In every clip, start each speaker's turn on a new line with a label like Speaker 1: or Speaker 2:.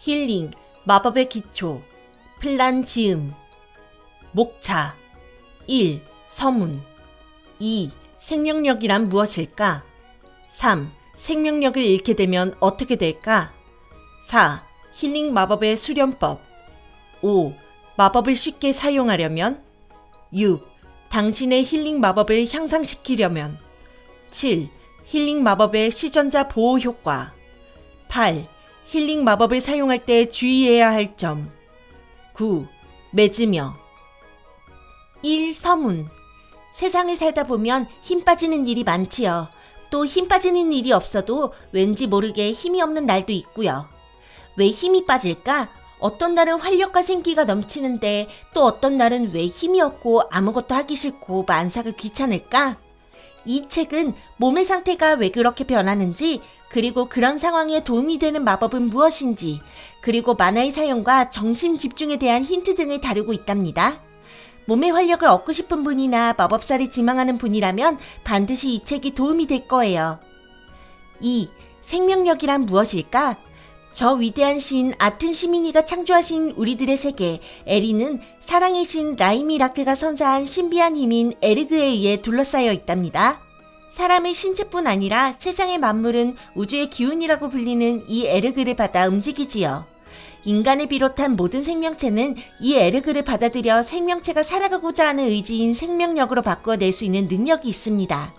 Speaker 1: 힐링, 마법의 기초, 플란 지음. 목차. 1. 서문. 2. 생명력이란 무엇일까? 3. 생명력을 잃게 되면 어떻게 될까? 4. 힐링 마법의 수련법. 5. 마법을 쉽게 사용하려면? 6. 당신의 힐링 마법을 향상시키려면? 7. 힐링 마법의 시전자 보호 효과. 8. 힐링 마법을 사용할 때 주의해야 할 점. 9. 맺으며. 1. 서문. 세상을 살다 보면 힘 빠지는 일이 많지요. 또 힘 빠지는 일이 없어도 왠지 모르게 힘이 없는 날도 있고요. 왜 힘이 빠질까? 어떤 날은 활력과 생기가 넘치는데 또 어떤 날은 왜 힘이 없고 아무것도 하기 싫고 만사가 귀찮을까? 이 책은 몸의 상태가 왜 그렇게 변하는지, 그리고 그런 상황에 도움이 되는 마법은 무엇인지, 그리고 만화의 사용과 정신 집중에 대한 힌트 등을 다루고 있답니다. 몸의 활력을 얻고 싶은 분이나 마법사를 지망하는 분이라면 반드시 이 책이 도움이 될 거예요. 2. 생명력이란 무엇일까? 저 위대한 신 아튼 시미니가 창조하신 우리들의 세계, 에리는 사랑의 신 라이미라크가 선사한 신비한 힘인 에르그에 의해 둘러싸여 있답니다. 사람의 신체뿐 아니라 세상의 만물은 우주의 기운이라고 불리는 이 에르그를 받아 움직이지요. 인간을 비롯한 모든 생명체는 이 에르그를 받아들여 생명체가 살아가고자 하는 의지인 생명력으로 바꾸어낼 수 있는 능력이 있습니다.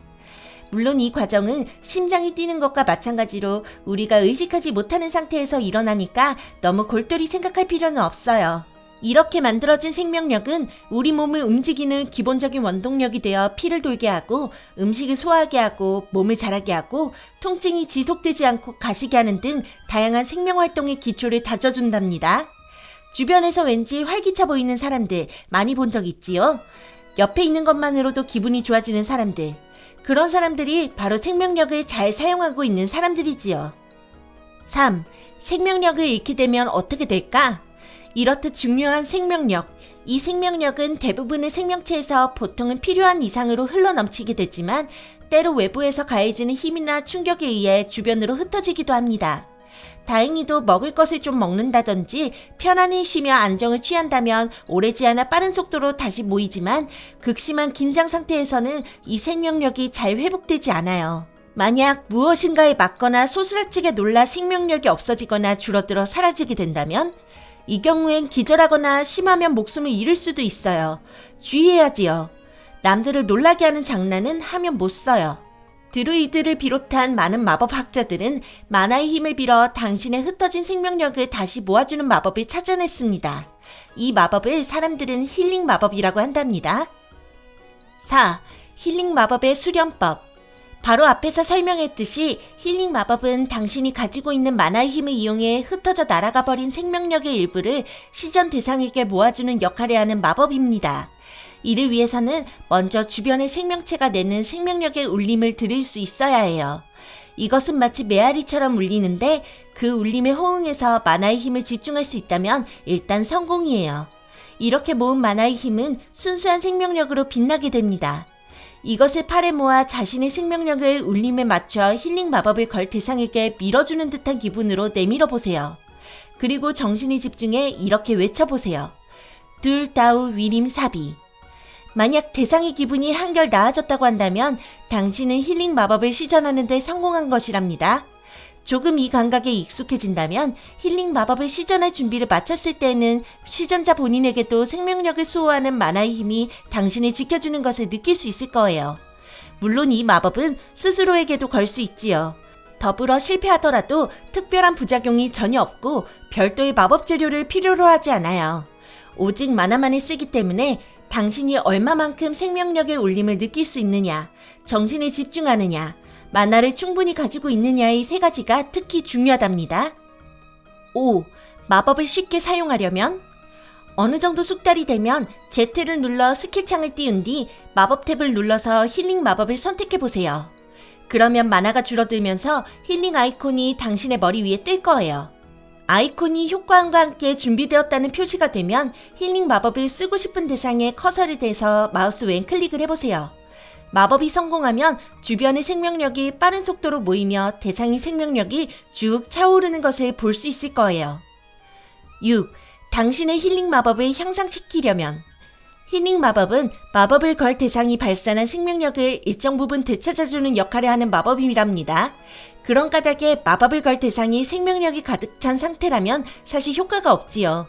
Speaker 1: 물론 이 과정은 심장이 뛰는 것과 마찬가지로 우리가 의식하지 못하는 상태에서 일어나니까 너무 골똘히 생각할 필요는 없어요. 이렇게 만들어진 생명력은 우리 몸을 움직이는 기본적인 원동력이 되어 피를 돌게 하고 음식을 소화하게 하고 몸을 자라게 하고 통증이 지속되지 않고 가시게 하는 등 다양한 생명활동의 기초를 다져준답니다. 주변에서 왠지 활기차 보이는 사람들 많이 본 적 있지요? 옆에 있는 것만으로도 기분이 좋아지는 사람들. 그런 사람들이 바로 생명력을 잘 사용하고 있는 사람들이지요. 3. 생명력을 잃게 되면 어떻게 될까? 이렇듯 중요한 생명력. 이 생명력은 대부분의 생명체에서 보통은 필요한 이상으로 흘러넘치게 되지만 때로 외부에서 가해지는 힘이나 충격에 의해 주변으로 흩어지기도 합니다. 다행히도 먹을 것을 좀 먹는다든지 편안히 쉬며 안정을 취한다면 오래지 않아 빠른 속도로 다시 모이지만 극심한 긴장 상태에서는 이 생명력이 잘 회복되지 않아요. 만약 무엇인가에 맞거나 소스라치게 놀라 생명력이 없어지거나 줄어들어 사라지게 된다면 이 경우엔 기절하거나 심하면 목숨을 잃을 수도 있어요. 주의해야지요. 남들을 놀라게 하는 장난은 하면 못 써요. 드루이드를 비롯한 많은 마법학자들은 만화의 힘을 빌어 당신의 흩어진 생명력을 다시 모아주는 마법을 찾아냈습니다. 이 마법을 사람들은 힐링 마법이라고 한답니다. 4. 힐링 마법의 수련법. 바로 앞에서 설명했듯이 힐링 마법은 당신이 가지고 있는 만화의 힘을 이용해 흩어져 날아가 버린 생명력의 일부를 시전 대상에게 모아주는 역할을 하는 마법입니다. 이를 위해서는 먼저 주변의 생명체가 내는 생명력의 울림을 들을 수 있어야 해요. 이것은 마치 메아리처럼 울리는데 그 울림에 호응해서 만화의 힘을 집중할 수 있다면 일단 성공이에요. 이렇게 모은 만화의 힘은 순수한 생명력으로 빛나게 됩니다. 이것을 팔에 모아 자신의 생명력을 울림에 맞춰 힐링 마법을 걸 대상에게 밀어주는 듯한 기분으로 내밀어 보세요. 그리고 정신이 집중해 이렇게 외쳐보세요. 둘 다우 위림 사비. 만약 대상의 기분이 한결 나아졌다고 한다면 당신은 힐링 마법을 시전하는 데 성공한 것이랍니다. 조금 이 감각에 익숙해진다면 힐링 마법을 시전할 준비를 마쳤을 때는 시전자 본인에게도 생명력을 수호하는 만화의 힘이 당신을 지켜주는 것을 느낄 수 있을 거예요. 물론 이 마법은 스스로에게도 걸 수 있지요. 더불어 실패하더라도 특별한 부작용이 전혀 없고 별도의 마법 재료를 필요로 하지 않아요. 오직 만화만을 쓰기 때문에 당신이 얼마만큼 생명력의 울림을 느낄 수 있느냐, 정신에 집중하느냐, 만화를 충분히 가지고 있느냐의 세 가지가 특히 중요하답니다. 5. 마법을 쉽게 사용하려면? 어느 정도 숙달이 되면 Z를 눌러 스킬창을 띄운 뒤 마법 탭을 눌러서 힐링 마법을 선택해보세요. 그러면 만화가 줄어들면서 힐링 아이콘이 당신의 머리 위에 뜰 거예요. 아이콘이 효과음과 함께 준비되었다는 표시가 되면 힐링 마법을 쓰고 싶은 대상에 커서를 대서 마우스 왼클릭을 해보세요. 마법이 성공하면 주변의 생명력이 빠른 속도로 모이며 대상의 생명력이 쭉 차오르는 것을 볼 수 있을 거예요. 6. 당신의 힐링 마법을 향상시키려면. 힐링 마법은 마법을 걸 대상이 발산한 생명력을 일정 부분 되찾아주는 역할을 하는 마법이랍니다. 그런 까닭에 마법을 걸 대상이 생명력이 가득 찬 상태라면 사실 효과가 없지요.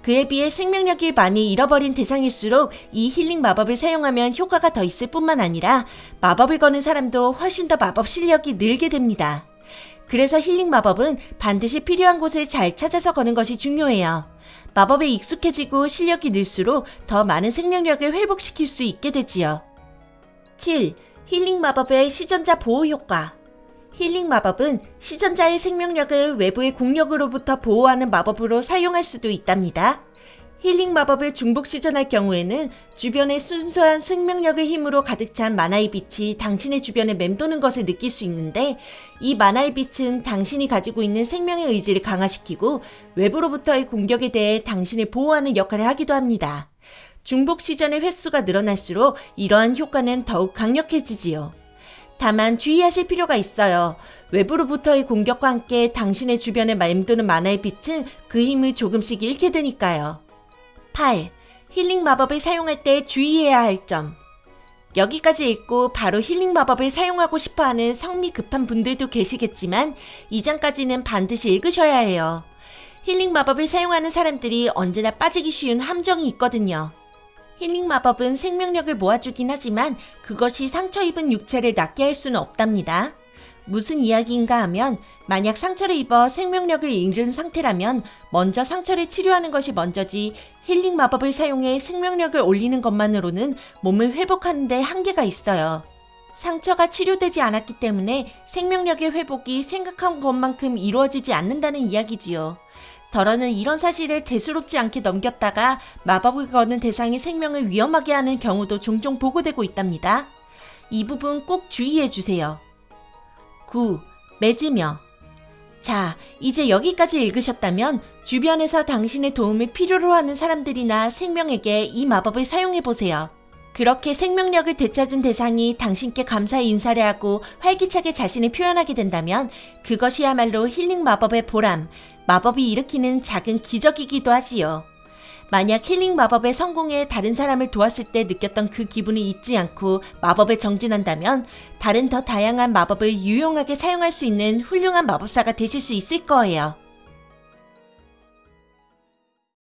Speaker 1: 그에 비해 생명력이 많이 잃어버린 대상일수록 이 힐링 마법을 사용하면 효과가 더 있을 뿐만 아니라 마법을 거는 사람도 훨씬 더 마법 실력이 늘게 됩니다. 그래서 힐링 마법은 반드시 필요한 곳을 잘 찾아서 거는 것이 중요해요. 마법에 익숙해지고 실력이 늘수록 더 많은 생명력을 회복시킬 수 있게 되지요. 7. 힐링 마법의 시전자 보호 효과. 힐링 마법은 시전자의 생명력을 외부의 공력으로부터 보호하는 마법으로 사용할 수도 있답니다. 힐링 마법을 중복 시전할 경우에는 주변의 순수한 생명력의 힘으로 가득 찬 만화의 빛이 당신의 주변에 맴도는 것을 느낄 수 있는데, 이 만화의 빛은 당신이 가지고 있는 생명의 의지를 강화시키고 외부로부터의 공격에 대해 당신을 보호하는 역할을 하기도 합니다. 중복 시전의 횟수가 늘어날수록 이러한 효과는 더욱 강력해지지요. 다만 주의하실 필요가 있어요. 외부로부터의 공격과 함께 당신의 주변에 맴도는 만화의 빛은 그 힘을 조금씩 잃게 되니까요. 8. 힐링 마법을 사용할 때 주의해야 할 점. 여기까지 읽고 바로 힐링 마법을 사용하고 싶어하는 성미 급한 분들도 계시겠지만 이 장까지는 반드시 읽으셔야 해요. 힐링 마법을 사용하는 사람들이 언제나 빠지기 쉬운 함정이 있거든요. 힐링 마법은 생명력을 모아주긴 하지만 그것이 상처 입은 육체를 낫게 할 수는 없답니다. 무슨 이야기인가 하면 만약 상처를 입어 생명력을 잃은 상태라면 먼저 상처를 치료하는 것이 먼저지 힐링 마법을 사용해 생명력을 올리는 것만으로는 몸을 회복하는 데 한계가 있어요. 상처가 치료되지 않았기 때문에 생명력의 회복이 생각한 것만큼 이루어지지 않는다는 이야기지요. 더러는 이런 사실을 대수롭지 않게 넘겼다가 마법을 거는 대상의 생명을 위험하게 하는 경우도 종종 보고되고 있답니다. 이 부분 꼭 주의해주세요. 9. 맺으며. 자, 이제 여기까지 읽으셨다면 주변에서 당신의 도움을 필요로 하는 사람들이나 생명에게 이 마법을 사용해보세요. 그렇게 생명력을 되찾은 대상이 당신께 감사의 인사를 하고 활기차게 자신을 표현하게 된다면 그것이야말로 힐링 마법의 보람, 마법이 일으키는 작은 기적이기도 하지요. 만약 힐링 마법에 성공해 다른 사람을 도왔을 때 느꼈던 그 기분을 잊지 않고 마법에 정진한다면 다른 더 다양한 마법을 유용하게 사용할 수 있는 훌륭한 마법사가 되실 수 있을 거예요.